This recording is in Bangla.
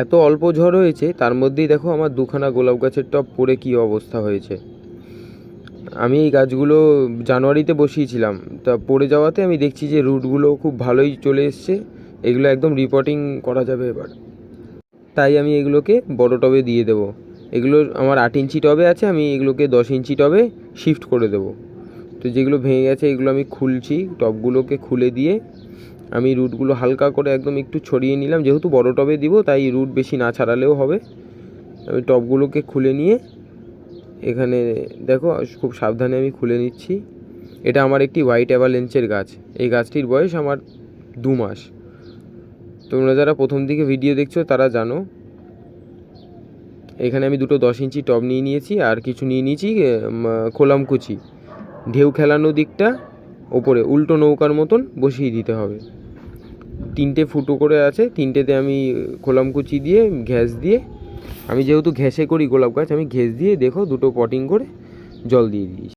এত অল্প ঝড় হয়েছে, তার মধ্যেই দেখো আমার দুখানা গোলাপ গাছের টব পড়ে কী অবস্থা হয়েছে। আমি এই গাছগুলো জানুয়ারিতে বসিয়েছিলাম, তা পড়ে যাওয়াতে আমি দেখছি যে রুটগুলো খুব ভালোই চলে এসছে। এগুলো একদম রিপোর্টিং করা যাবে এবার। তাই আমি এগুলোকে বড় টবে দিয়ে দেবো। এগুলো আমার 8 ইঞ্চি টবে আছে, আমি এগুলোকে 10 ইঞ্চি টবে শিফট করে দেবো। তো যেগুলো ভেঙে গেছে এগুলো আমি খুলছি, টবগুলোকে খুলে দিয়ে আমি রুটগুলো হালকা করে একদম একটু ছড়িয়ে নিলাম। যেহেতু বড় টবে দিব তাই রুট বেশি না ছাড়ালেও হবে। আমি টবগুলোকে খুলে নিয়ে এখানে দেখো খুব সাবধানে আমি খুলে নিচ্ছি। এটা আমার একটি হোয়াইট অ্যাভালেন্সের গাছ। এই গাছটির বয়স আমার 2 মাস। তোমরা যারা প্রথম দিকে ভিডিও দেখছো তারা জানো। এখানে আমি দুটো 10 ইঞ্চি টব নিয়ে নিয়েছি, আর কিছু নিয়ে নিয়েছি খোলামকুচি। ঢেউ খেলানো দিকটা ওপরে উল্টো নৌকার মতন বসিয়ে দিতে হবে। 3টে ফুটো করে আছে, 3টেতে আমি খোলামকুচি দিয়ে ঘ্যাস দিয়ে, আমি যেহেতু ঘ্যাসে করি গোলাপ গাছ, আমি ঘ্যাস দিয়ে দেখো দুটো পটিং করে জল দিয়ে দিয়েছি।